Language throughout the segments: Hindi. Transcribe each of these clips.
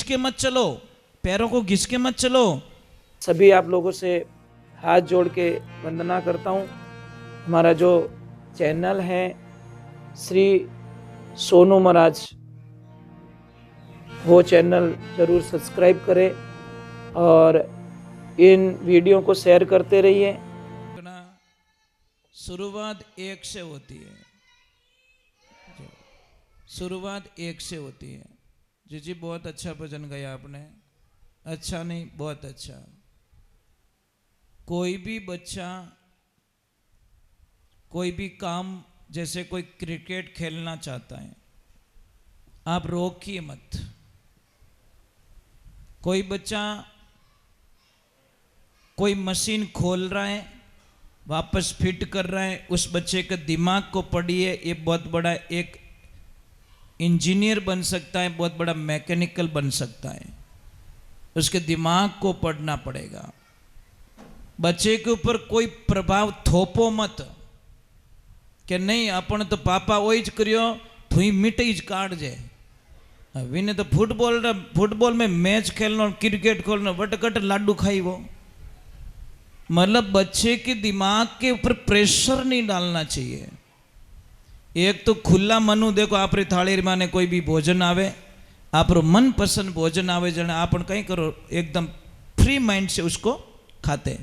घिस के मत चलो, पैरों को घिस के मत चलो। सभी आप लोगों से हाथ जोड़ के वंदना करता हूँ। हमारा जो चैनल है श्री सोनू महाराज, वो चैनल ज़रूर सब्सक्राइब करें और इन वीडियो को शेयर करते रहिए। शुरुआत एक से होती है, शुरुआत एक से होती है। जी बहुत अच्छा भजन गाया आपने, अच्छा नहीं बहुत अच्छा। कोई भी बच्चा कोई भी काम, जैसे कोई क्रिकेट खेलना चाहता है, आप रोकिए मत। कोई बच्चा कोई मशीन खोल रहा है, वापस फिट कर रहा है, उस बच्चे के दिमाग को पढ़िए। ये बहुत बड़ा एक इंजीनियर बन सकता है, बहुत बड़ा मैकेनिकल बन सकता है। उसके दिमाग को पढ़ना पड़ेगा। बच्चे के ऊपर कोई प्रभाव थोपो मत कि नहीं अपन तो पापा वही ज करियो, थुई मिटी ज काट जे। विने तो फुटबॉल में मैच खेलना, क्रिकेट खेलना, वटकट लाडू खाई वो। मतलब बच्चे के दिमाग के ऊपर प्रेशर नहीं डालना चाहिए। एक तो खुला मनु, देखो आप थाली माने कोई भी भोजन आवे, आप मन पसंद भोजन आवे, जने आप कहीं करो एकदम फ्री माइंड से उसको खाते।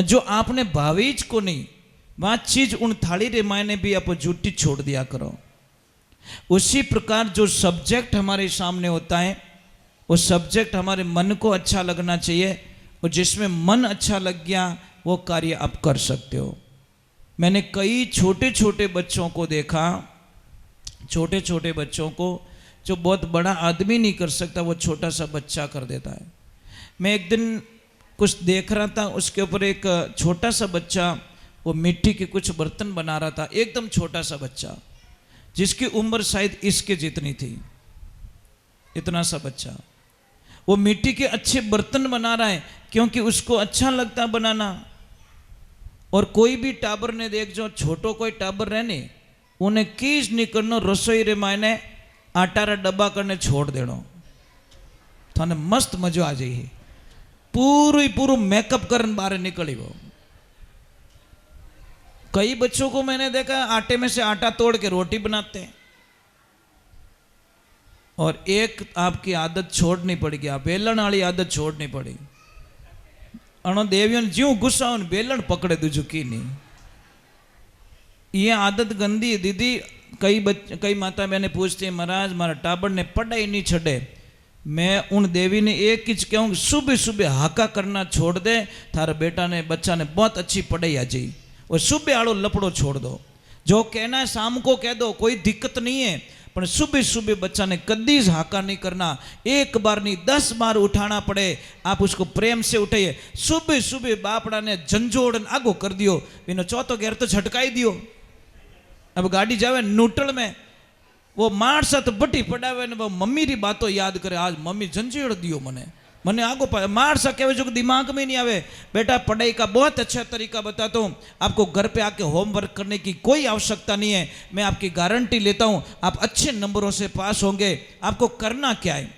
जो आपने भावीज को नहीं, वह चीज उन थाली रे मायने भी आप झूठी छोड़ दिया करो। उसी प्रकार जो सब्जेक्ट हमारे सामने होता है, वो सब्जेक्ट हमारे मन को अच्छा लगना चाहिए, और जिसमें मन अच्छा लग गया वो कार्य आप कर सकते हो। मैंने कई छोटे छोटे बच्चों को देखा, छोटे छोटे बच्चों को जो बहुत बड़ा आदमी नहीं कर सकता, वो छोटा सा बच्चा कर देता है। मैं एक दिन कुछ देख रहा था, उसके ऊपर एक छोटा सा बच्चा वो मिट्टी के कुछ बर्तन बना रहा था, एकदम छोटा सा बच्चा, जिसकी उम्र शायद इसके जितनी थी। इतना सा बच्चा वो मिट्टी के अच्छे बर्तन बना रहा है, क्योंकि उसको अच्छा लगता बनाना। और कोई भी टाबर ने देख, जो छोटो कोई टाबर रहने, उन्हें कीज नहीं करना, रसोई रे मायने आटा रा डब्बा करने छोड़ देनो, थाने मस्त मजो आ जाइए। पूरू मेकअप करने बाहर निकली वो। कई बच्चों को मैंने देखा आटे में से आटा तोड़ के रोटी बनाते हैं। और एक आपकी आदत छोड़नी पड़ेगी, आप बेलन वाली आदत छोड़नी पड़ेगी। अणो देवियों ज्यों गुस्सा हो बेलन पकड़े दूजू की नहीं, ये आदत गंदी है दीदी। कई माता मैंने पूछती है, महाराज मारा टाबर ने पढ़ाई नहीं छड़े। मैं उन देवी ने एक ही कहूँ, सुबह सुबह हाका करना छोड़ दे, थारे बेटा ने बच्चा ने बहुत अच्छी पढ़ाई आ जाई। और सुबह आड़ो लपड़ो छोड़ दो, जो कहना है शाम को कह दो, कोई दिक्कत नहीं है। पर सुबह सुबह बच्चा ने कदी हाका नहीं करना, एक बार नहीं 10 बार उठाना पड़े, आप उसको प्रेम से उठाइए। सुबह सुबह बापड़ा ने झंझोड़न आगो कर दियो, इनो चौथो घेर तो झटकाई दियो। अब गाड़ी जावे न्यूट्रल में, वो मार साथ बटी पड़ावे ने वो मम्मी री बातों याद करे, आज मम्मी झंझेड़ दियो मने आगो मार सके जो दिमाग में नहीं आवे। बेटा पढ़ाई का बहुत अच्छा तरीका बताता हूँ, आपको घर पे आके होमवर्क करने की कोई आवश्यकता नहीं है। मैं आपकी गारंटी लेता हूँ, आप अच्छे नंबरों से पास होंगे। आपको करना क्या है,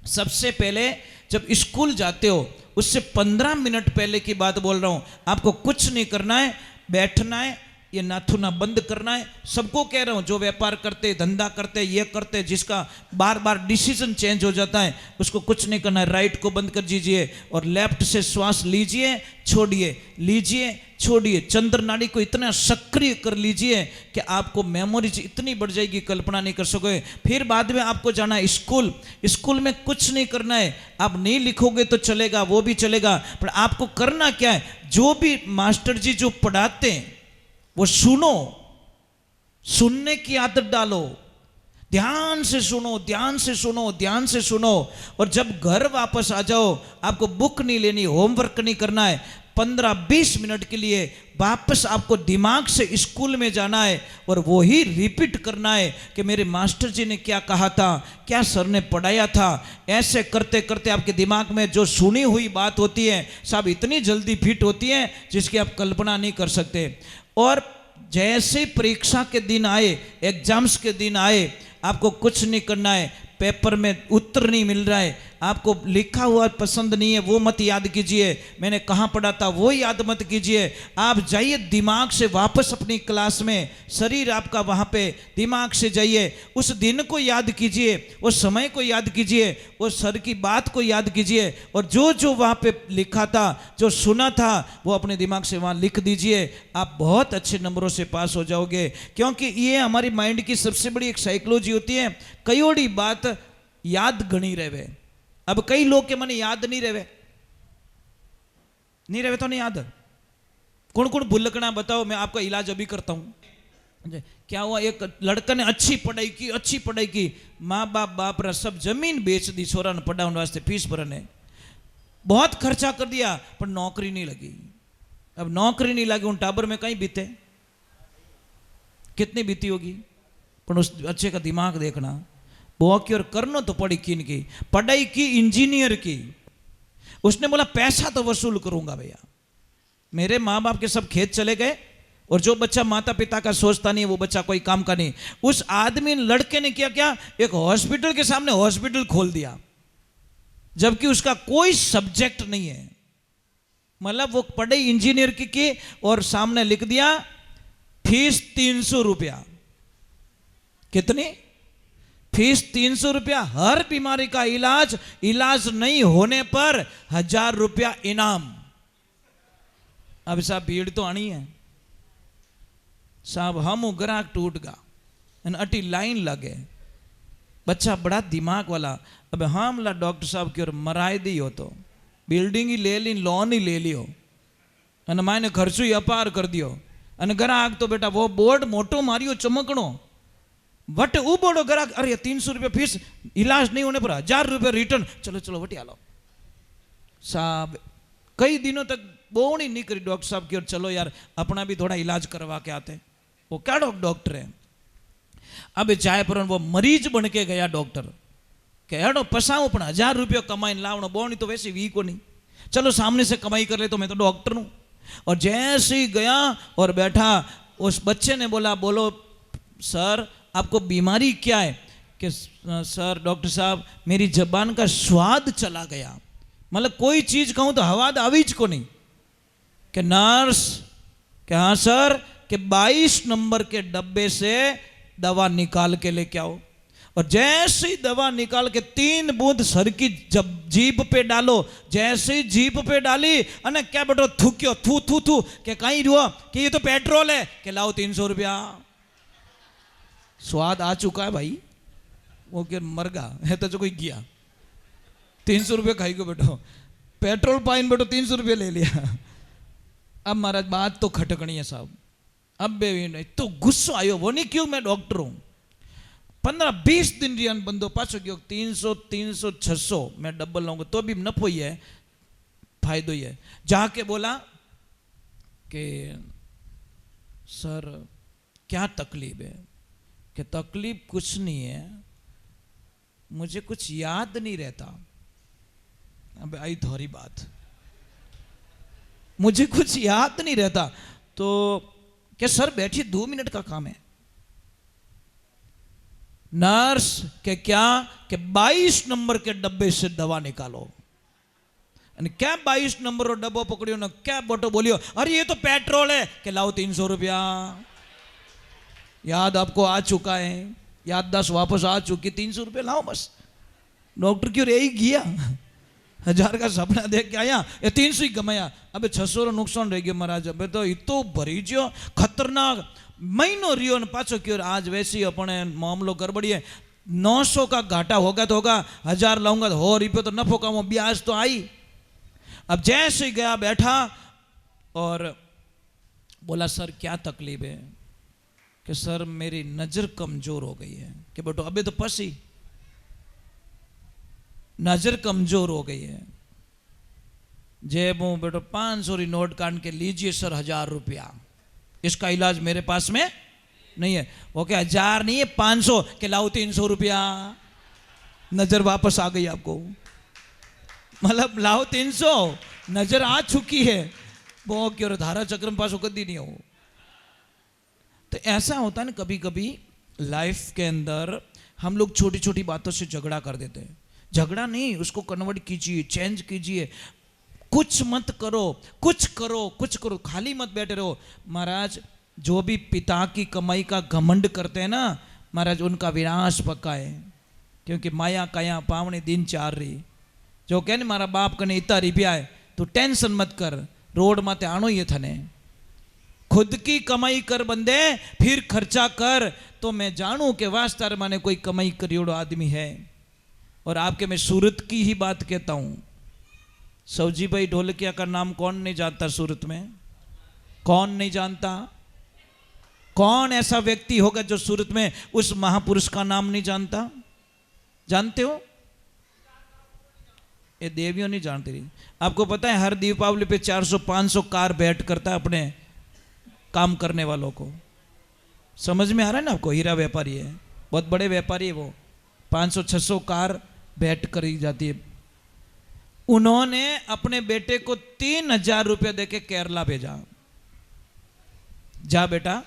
सबसे पहले जब स्कूल जाते हो उससे 15 मिनट पहले की बात बोल रहा हूँ, आपको कुछ नहीं करना है, बैठना है, ये नाथुना बंद करना है। सबको कह रहा हूँ, जो व्यापार करते, धंधा करते, ये करते, जिसका बार बार डिसीजन चेंज हो जाता है, उसको कुछ नहीं करना है। राइट को बंद कर दीजिए और लेफ्ट से श्वास लीजिए, छोड़िए, लीजिए, छोड़िए। चंद्र नाड़ी को इतना सक्रिय कर लीजिए कि आपको मेमोरीज इतनी बढ़ जाएगी, कल्पना नहीं कर सकोगे। फिर बाद में आपको जाना है स्कूल। स्कूल में कुछ नहीं करना है, आप नहीं लिखोगे तो चलेगा, वो भी चलेगा, पर आपको करना क्या है, जो भी मास्टर जी जो पढ़ाते हैं वो सुनो, सुनने की आदत डालो, ध्यान से सुनो, ध्यान से सुनो, ध्यान से सुनो। और जब घर वापस आ जाओ, आपको बुक नहीं लेनी, होमवर्क नहीं करना है। 15-20 मिनट के लिए वापस आपको दिमाग से स्कूल में जाना है और वो ही रिपीट करना है कि मेरे मास्टर जी ने क्या कहा था, क्या सर ने पढ़ाया था। ऐसे करते करते आपके दिमाग में जो सुनी हुई बात होती है सब इतनी जल्दी फिट होती है जिसकी आप कल्पना नहीं कर सकते। और जैसे परीक्षा के दिन आए, एग्जाम्स के दिन आए, आपको कुछ नहीं करना है, पेपर में उत्तर नहीं मिल रहा है, आपको लिखा हुआ पसंद नहीं है, वो मत याद कीजिए, मैंने कहाँ पढ़ा था वो याद मत कीजिए। आप जाइए दिमाग से वापस अपनी क्लास में, शरीर आपका वहाँ पे, दिमाग से जाइए, उस दिन को याद कीजिए, उस समय को याद कीजिए, उस सर की बात को याद कीजिए, और जो जो वहाँ पे लिखा था, जो सुना था, वो अपने दिमाग से वहाँ लिख दीजिए। आप बहुत अच्छे नंबरों से पास हो जाओगे, क्योंकि ये हमारी माइंड की सबसे बड़ी एक साइकोलॉजी होती है। कईयोड़ी बात याद गणी रहे। अब कई लोग के मन याद नहीं रहे तो नहीं याद। कौन कौन भुलकना बताओ, मैं आपका इलाज अभी करता हूं। क्या हुआ, एक लड़का ने अच्छी पढ़ाई की, माँ बाप रा सब जमीन बेच दी छोरा ने पढ़ाने वास्ते, फीस भरने बहुत खर्चा कर दिया, पर नौकरी नहीं लगी। अब नौकरी नहीं लगी, उन टाबर में कहीं बीते, कितनी बीती होगी, पर उस बच्चे का दिमाग देखना। की और करनो तो पड़ी किन की पढ़ाई की, इंजीनियर की। उसने बोला पैसा तो वसूल करूंगा भैया। मेरे माँ बाप के सब खेत चले गए, और जो बच्चा माता पिता का सोचता नहीं वो बच्चा कोई काम का नहीं। उस आदमी लड़के ने क्या, एक हॉस्पिटल के सामने हॉस्पिटल खोल दिया, जबकि उसका कोई सब्जेक्ट नहीं है। मतलब वो पढ़ाई इंजीनियर की और सामने लिख दिया फीस 300 रुपया। कितनी फीस? 300 रुपया। हर बीमारी का इलाज नहीं होने पर 1000 रुपया इनाम। अब साहब भीड़ तो आनी है साहब, हम ग्राहक टूट गा अटी लाइन लगे। बच्चा बड़ा दिमाग वाला, अब हमला डॉक्टर साहब की ओर मराए दी हो तो बिल्डिंग ही ले ली, लोन ही ले लियो, અને मायने खर्चो ही अपार कर दियो। અને ग्राहक तो बेटा वो बोर्ड मोटो मारियो चमकणो, वट उबोड़ो ग्राहक, अरे 300 रुपया फीस, इलाज नहीं होने पर 1000 रुपया रिटर्न, चलो वटी आलो साहब। कई दिनों तक बोनी नहीं करी डॉक्टर साहब की, और चलो यार अपना भी थोड़ा इलाज करवा के आते। वो क्या डॉक्टर है। अब चाहे पर वो मरीज बन के गया डॉक्टर, के हेडो पसाओ पण 1000 रुपया कमाई लावणो, बोनी तो वैसे वी को नहीं, चलो सामने से कमाई कर ले, तो मैं तो डॉक्टर हूं। और जैसे ही गया और बैठा, उस बच्चे ने बोला, बोलो सर आपको बीमारी क्या है? कि सर डॉक्टर साहब मेरी जबान का स्वाद चला गया, मतलब कोई चीज कहूं तो हवाद आवीज को नहीं। कि नर्स, कि हाँ सर, कि 22 नंबर के डब्बे से दवा निकाल के लेके आओ। और जैसे ही दवा निकाल के 3 बूंद सर की जब जीभ पे डालो, जैसे ही जीभ पे डाली, अने क्या बेटो थूक्यो, थू के कहीं रुआ कि ये तो पेट्रोल है, कि लाओ 300 रुपया। स्वाद आ चुका है भाई, वो क्या मर गया है तो जो कोई गया 300 रुपये खाई को बेटो, पेट्रोल पाइन बेटो 300 रुपये ले लिया। अब महाराज बात तो खटकनी है साहब। अब बे तो गुस्सा आयो, वो नहीं क्यों मैं डॉक्टर हूं। 15-20 दिन रियान बंदो पाछो गयो, 300 600 मैं डबल लाऊंगा तो भी नफो ही है, फायदो ही है। जाके बोला कि सर क्या तकलीफ है? कि तकलीफ कुछ नहीं है, मुझे कुछ याद नहीं रहता। अब आई थोड़ी बात, मुझे कुछ याद नहीं रहता। तो क्या सर बैठिए 2 मिनट का काम है। नर्स के क्या, कि 22 नंबर के डब्बे से दवा निकालो। क्या 22 नंबर रो डब्बो पकड़ियो ना, क्या बोटो बोलियो, अरे ये तो पेट्रोल है, कि लाओ 300 रुपया। याद आपको आ चुका है, याददाश्त वापस आ चुकी, 300 रुपये लाओ बस। डॉक्टर क्यों रही गया, 1000 का सपना देख के आया, ये 300 ही कमाया। अब 600 रो नुकसान रह गया महाराज। अब तो इतो भरी जो खतरनाक महीनों रियो न पाछो क्यों, आज वैसी अपने मामलो गड़बड़ी है। 900 का घाटा होगा तो होगा, 1000 लाऊंगा तो 100 रुपये तो नफो का, ब्याज तो आई। अब जैसे ही गया बैठा और बोला सर क्या तकलीफ है? कि सर मेरी नजर कमजोर हो गई है। कि बेटो अबे तो पसी नजर कमजोर हो गई है। जेब हूं बेटो 500 री नोट काट के लीजिए सर 1000 रुपया, इसका इलाज मेरे पास में नहीं है। ओके 1000 नहीं है 500, के लाओ 300 रुपया। नजर वापस आ गई आपको, मतलब लाओ 300, नजर आ चुकी है। वो क्यों धारा चक्र में पास कदी नहीं हो। तो ऐसा होता है ना कभी कभी लाइफ के अंदर हम लोग छोटी छोटी बातों से झगड़ा कर देते हैं। झगड़ा नहीं, उसको कन्वर्ट कीजिए, चेंज कीजिए। कुछ मत करो, कुछ करो, कुछ करो, खाली मत बैठे रहो। महाराज जो भी पिता की कमाई का घमंड करते हैं ना महाराज, उनका विनाश पक्का है। क्योंकि माया काया पावने दिन चार रही, जो कहे मारा बाप कने इतना रुपया है, तू टेंशन मत कर, रोड माते आनो ही थने। खुद की कमाई कर बंदे, फिर खर्चा कर, तो मैं जानूं कि वास्तार माने कोई कमाई करियोड़ो आदमी है। और आपके मैं सूरत की ही बात कहता हूं। सौजी भाई ढोलकिया का नाम कौन नहीं जानता सूरत में? कौन नहीं जानता? कौन ऐसा व्यक्ति होगा जो सूरत में उस महापुरुष का नाम नहीं जानता? जानते हो? ये देवियों नहीं जानती रही। आपको पता है हर दीपावली पे 400-500 कार भेंट करता है अपने काम करने वालों को। समझ में आ रहा है ना आपको? हीरा व्यापारी है, बहुत बड़े व्यापारी है वो। 500-600 कार भेंट करी जाती है। उन्होंने अपने बेटे को 3000 रुपया देके केरला भेजा। जा बेटा,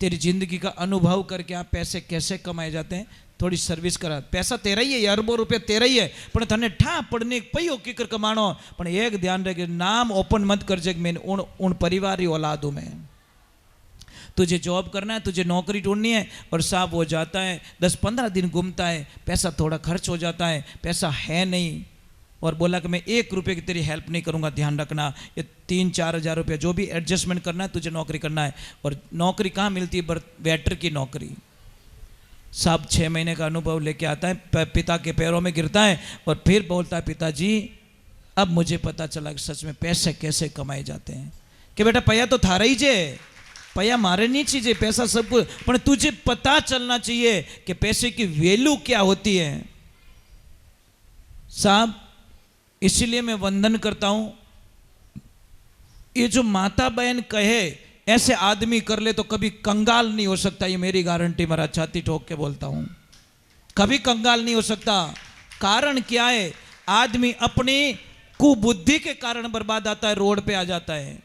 तेरी जिंदगी का अनुभव करके आप पैसे कैसे कमाए जाते हैं, थोड़ी सर्विस करा। पैसा तेरा ही है, अरबों रुपया तेरा ही है, पण तने ठा पड़ने पयो किकर कमाणो। पण एक ध्यान रखे, नाम ओपन मत कर जे मैं उन परिवार औलाद हूं मैं। तुझे जॉब करना है, तुझे नौकरी ढूंढनी है, और साहब वो जाता है 10-15 दिन घूमता है, पैसा थोड़ा खर्च हो जाता है, पैसा है नहीं, और बोला कि मैं 1 रुपये की तेरी हेल्प नहीं करूंगा, ध्यान रखना, ये 3-4 हज़ार रुपया जो भी एडजस्टमेंट करना है, तुझे नौकरी करना है। और नौकरी कहाँ मिलती है? वेटर की नौकरी। साहब 6 महीने का अनुभव लेके आता है, पिता के पैरों में गिरता है, और फिर बोलता है, पिताजी अब मुझे पता चला कि सच में पैसे कैसे कमाए जाते हैं। कि बेटा पया तो थारा ही जे, पया मारे नहीं चाहिए, पैसा सब कुछ, पर तुझे पता चलना चाहिए कि पैसे की वैल्यू क्या होती है। साहब इसीलिए मैं वंदन करता हूं, ये जो माता बहन कहे ऐसे आदमी कर ले तो कभी कंगाल नहीं हो सकता, ये मेरी गारंटी, मेरा छाती ठोक के बोलता हूं, कभी कंगाल नहीं हो सकता। कारण क्या है? आदमी अपनी कुबुद्धि के कारण बर्बाद आता है, रोड पे आ जाता है।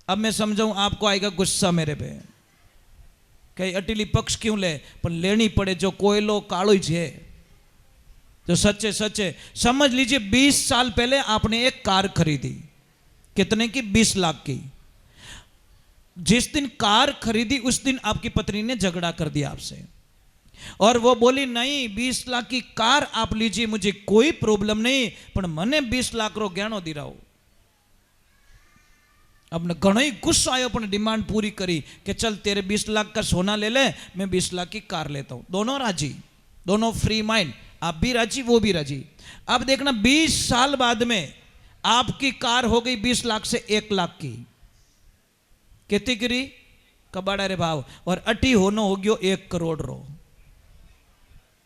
अब मैं समझाऊं, आपको आएगा गुस्सा मेरे पे, कहीं अटीली पक्ष क्यों ले, पर लेनी पड़े। जो कोयलो कालो ही है, जो सच्चे सच्चे समझ लीजिए। 20 साल पहले आपने एक कार खरीदी, कितने की? 20 लाख की। जिस दिन कार खरीदी उस दिन आपकी पत्नी ने झगड़ा कर दिया आपसे, और वो बोली नहीं 20 लाख की कार आप लीजिए, मुझे कोई प्रॉब्लम नहीं, पर मने 20 लाख रो गहनो दी रहो। अब घणो ही गुस्सा आयो, पर डिमांड पूरी करी कि चल तेरे 20 लाख का सोना ले ले, मैं 20 लाख की कार लेता हूं। दोनों राजी, दोनों फ्री माइंड, आप भी राजी वो भी राजी। अब देखना 20 साल बाद में आपकी कार हो गई 20 लाख से 1 लाख की। कितनी गिरी? कबाड़ा रे भाव। और अटी होनो हो गयो 1 करोड़ रो।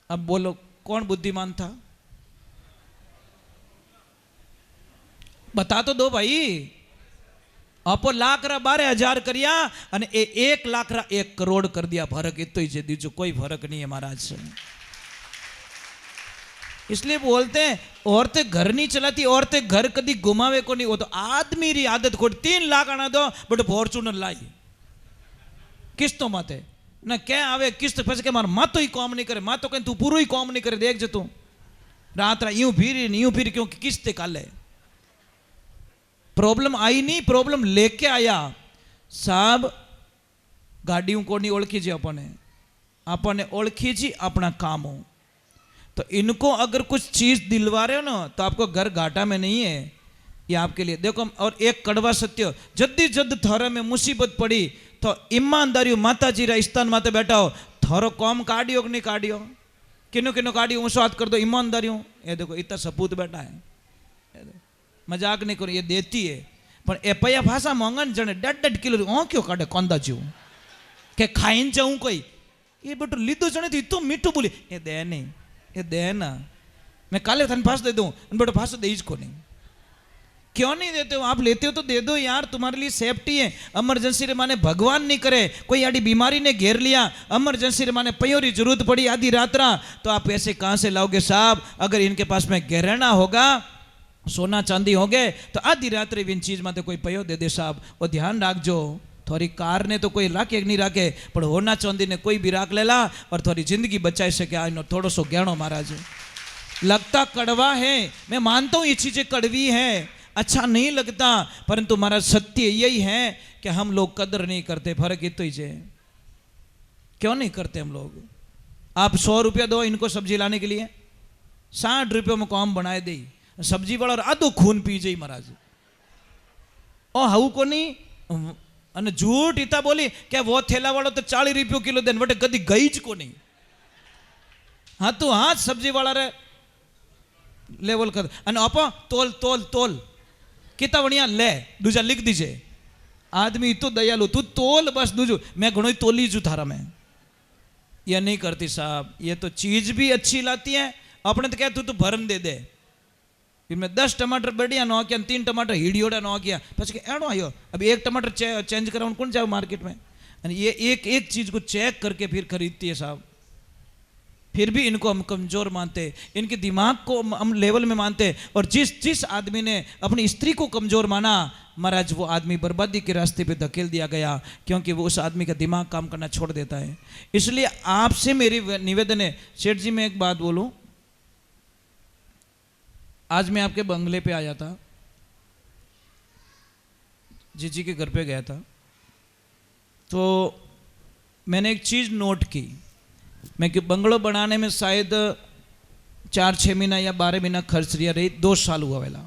अब बोलो कौन बुद्धिमान था? बता तो दो भाई। आपो लाख रा 12,000 करिया, અને 1 लाख रा 1 करोड़ कर दिया। फर्क इतो ही है, दीजो कोई फर्क नहीं है महाराज से। इसलिए बोलते हैं औरतें घर नहीं चलाती, औरतें घर कभी घुमावे को नहीं। वो तो आदमी री आदत खोट। 3 लाख आना दो बट फॉर्चूनर लाई किस्तों माते ना क्या आवे किस्त फंस के मार मातो ही काम नहीं करे, मातो कहीं तू पूरो ही काम नहीं करे। देख जे तू रात रा यूं फिर क्योंकि किस्ते काले प्रॉब्लम आई नहीं, प्रॉब्लम लेके आया। साहब गाड़ियों को नहीं ओळखी जी, अपने ओळखी जी अपना काम हो। तो इनको अगर कुछ चीज दिलवा रहे हो ना तो आपको घर घाटा में नहीं है, ये आपके लिए। देखो और एक कड़वा सत्य, जद्दी जद थारे में मुसीबत पड़ी तो ईमानदारी माता जी स्थान माते बैठा हो, थारो कॉम काढ़ियो कि नहीं काढ़ियो, किनो किनो काढ़ियो मुझसे बात कर दो ईमानदारी। ये देखो इतना सपूत बैठा है, मजाक नहीं करो, ये देती है। पर ए पया भाषा मंगन जने 1.5 किलो क्यों काढ़े कंदा जीव के खाइन जाऊं कोई, ये बेटो लीधो जने थी तो मीठू बोली ये दे नहीं, ये दे ना, मैं काले थन फांस दे दूं, बेटो फांस दे को नहीं। क्यों नहीं देते हो? आप लेते हो तो दे दो यार, तुम्हारे लिए सेफ्टी है। इमरजेंसी रे माने भगवान नहीं करे, कोई आड़ी बीमारी ने घेर लिया, इमरजेंसी रे माने पयोरी जरूरत पड़ी आधी रात रा, तो आप पैसे कहां से लाओगे साहब? अगर इनके पास में गहना होगा, सोना चांदी हो गए तो आधी रात्रि इन चीज में कोई पयो दे दे साहब। वो ध्यान रखजो, थोड़ी कार ने तो कोई राखे नहीं राखे, पर होना चांदी ने कोई भी राख लेला और थोड़ी जिंदगी बचाई सके। आनो थोड़ो सो ज्ञानो महाराज लगता कड़वा है, मैं मानता हूँ ये चीजें कड़वी है, अच्छा नहीं लगता, परंतु हमारा सत्य यही है कि हम लोग कदर नहीं करते। फर्क ये तो ही है, क्यों नहीं करते हम लोग। आप 100 रुपया दो इनको सब्जी लाने के लिए, 60 रुपये में काम बनाए दे सब्जी वाला और आधो खून पी जाई महाराज। ओ हाउ को नहीं अने झूठ इतना बोली क्या वो थैला वालों तो 40 रुपये किलो देन बटे कदी गई ज को नहीं। हाँ तो हाँ सब्जी वाला रे लेवल कर अने आपा तोल तोल तोल कितना बढ़िया ले दूजा लिख दीजिए। आदमी तो दयालु तू तोल बस दूजो मैं घणो तोली जू थारा में। यह नहीं करती साहब, ये तो चीज भी अच्छी लाती है। अपने तो क्या तू तो भरन दे दे, फिर मैं 10 टमाटर बढ़िया नो किया 3 टमाटर हिडियोड़ा नो किया પછી એનો આયો अब 1 टमाटर चेंज कराउन कौन जाओ मार्केट में। ये एक एक चीज को चेक करके फिर खरीदती है साहब। फिर भी इनको हम कमजोर मानते, इनके दिमाग को हम लेवल में मानते। और जिस आदमी ने अपनी स्त्री को कमजोर माना महाराज वो आदमी बर्बादी के रास्ते पे धकेल दिया गया, क्योंकि वो उस आदमी का दिमाग काम करना छोड़ देता है। इसलिए आपसे मेरी निवेदन है सेठ जी, मैं एक बात बोलूं। आज मैं आपके बंगले पे आया था, जीजी के घर पे गया था, तो मैंने एक चीज नोट की। मैं कि बंगलो बनाने में शायद 4-6 महीना या 12 महीना खर्च रिया रही, 2 साल हुआ वेला,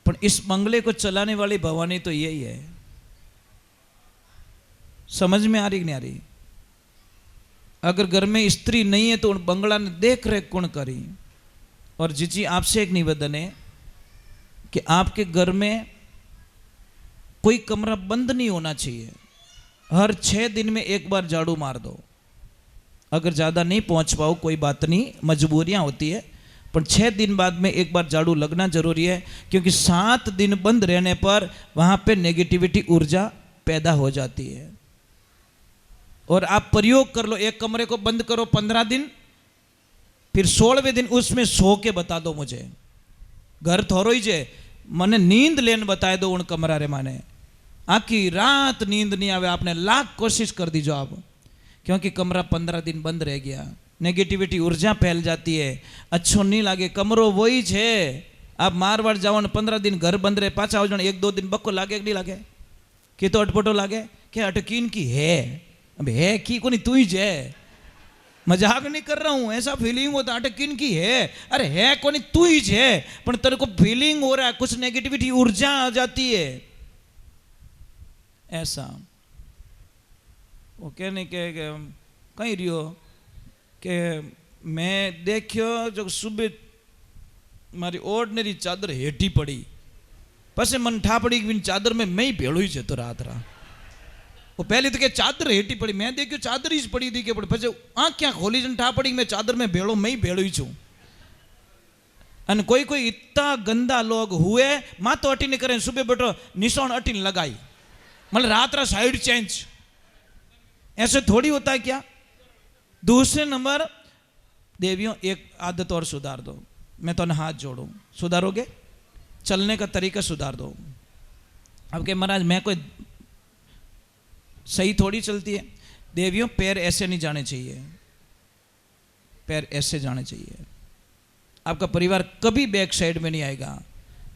पर इस बंगले को चलाने वाली भवानी तो यही है। समझ में आ रही कि नहीं आ रही। अगर घर में स्त्री नहीं है तो बंगला ने देख रेख कौन करी। और जीजी आपसे एक निवेदन है कि आपके घर में कोई कमरा बंद नहीं होना चाहिए। हर 6 दिन में एक बार झाड़ू मार दो। अगर ज़्यादा नहीं पहुंच पाओ कोई बात नहीं, मजबूरियां होती है, पर 6 दिन बाद में एक बार झाड़ू लगना जरूरी है, क्योंकि 7 दिन बंद रहने पर वहां पे नेगेटिविटी ऊर्जा पैदा हो जाती है। और आप प्रयोग कर लो, एक कमरे को बंद करो 15 दिन, फिर 16वें दिन उसमें सो के बता दो मुझे। घर थोरो ही जे मने नींद लेन बताए दो उन कमरा रे माने। आखी रात नींद नहीं आवे, आपने लाख कोशिश कर दीजो आप, क्योंकि कमरा 15 दिन बंद रह गया, नेगेटिविटी ऊर्जा फैल जाती है, अच्छो नहीं लागे। कमरो वही है, आप मारवाड़ जाओ 15 दिन घर बंद रहे, पाछा हो जाओ 1-2 दिन बक्को लागे कि नहीं लागे, कि तो अटपटो लागे क्या अटकीन की है। अब है की को नहीं तू ही जे, मजाक नहीं कर रहा हूं, ऐसा फीलिंग होता अटकीन की है। अरे है को नहीं तू ही है, पर तेरे को फीलिंग हो रहा है, कुछ नेगेटिविटी ऊर्जा आ जाती है ऐसा। वो कहने के कहीं रियो कि मैं देखियो जो सुबह मारी ऑर्डनरी चादर हेठी पड़ी, पसे मन ठा पड़ी कि चादर में मैं ही भेड़ो ही तो रात रहा। वो पहले तो क्या चादर हेठी पड़ी, मैं देखियो चादर ही पड़ी थी के पड़े, आँख क्या खोली जन ठा पड़ी मैं चादर में भेड़ो, मैं ही भेड़ो ही छू। अन कोई कोई इतना गंदा लोग हुए, माँ तो अटी नहीं करें, सुबह बैठो निशान अटी लगाई, मतलब रात रा साइड चेंज, ऐसे थोड़ी होता है क्या। दूसरे नंबर देवियों एक आदत और सुधार दो, मैं तो हाथ जोड़ू, सुधारोगे चलने का तरीका सुधार दो। अब के महाराज मैं कोई सही थोड़ी चलती है। देवियों पैर ऐसे नहीं जाने चाहिए, पैर ऐसे जाने चाहिए। आपका परिवार कभी बैक साइड में नहीं आएगा,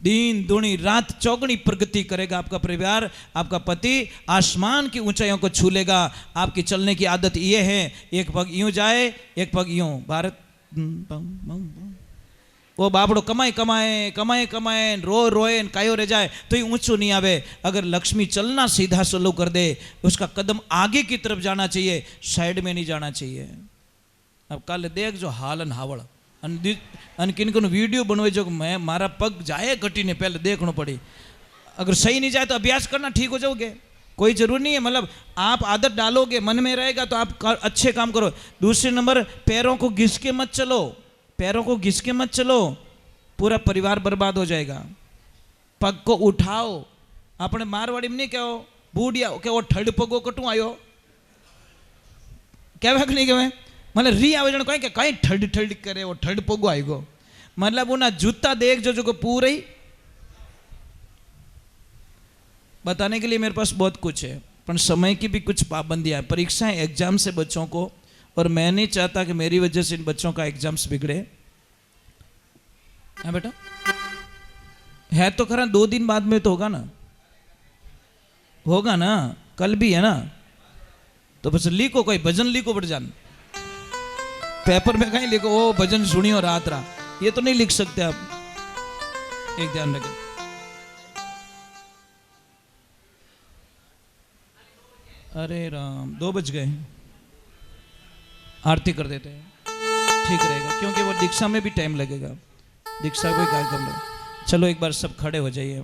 दिन दुनी रात चौगुनी प्रगति करेगा आपका परिवार। आपका पति आसमान की ऊंचाइयों को छू लेगा। आपकी चलने की आदत ये है, एक पग यूं जाए एक पग यूं। भारत वो बाबड़ो कमाए कमाए कमाए कमाए रोए कायो रह जाए तो ही ऊंचो नहीं आवे। अगर लक्ष्मी चलना सीधा स्लो कर दे, उसका कदम आगे की तरफ जाना चाहिए, साइड में नहीं जाना चाहिए। अब कल देख जो हालन हावड़ अन किन को वीडियो बनवे जो मैं मारा पग जाए घटी ने पहले देखना पड़ी। अगर सही नहीं जाए तो अभ्यास करना, ठीक हो जाओगे, कोई जरूर नहीं है। मतलब आप आदत डालोगे, मन में रहेगा तो आप अच्छे काम करो। दूसरे नंबर पैरों को घिस के मत चलो, पैरों को घिस के मत चलो, पूरा परिवार बर्बाद हो जाएगा। पग को उठाओ। अपने मारवाड़ी में नहीं कहो बूढ़िया के वो ठड पगो कटू आयो, कहवे कि नहीं कहवे, मतलब री आवे जन कहीं कहीं ठड ठड करे वो ठड पगो आएगो, मतलब उना जूता देख जो को पूरे ही बताने के लिए मेरे पास बहुत कुछ है, पर समय की भी कुछ पाबंदियाँ, परीक्षाएं, एग्जाम से बच्चों को, और मैं नहीं चाहता कि मेरी वजह से इन बच्चों का एग्जाम्स बिगड़े। हाँ बेटा, है तो खरा 2 दिन बाद में तो होगा ना, होगा ना, कल भी है ना, तो बस लिखो, कोई भजन लिखो बढ़ जान, पेपर में कहीं लिखो ओ भजन सुनियो रात रहा, ये तो नहीं लिख सकते आप, एक ध्यान रखें। अरे राम, 2 बज गए, आरती कर देते हैं, ठीक रहेगा, क्योंकि वो दीक्षा में भी टाइम लगेगा, दीक्षा कोई कार्यक्रम। चलो एक बार सब खड़े हो जाइए।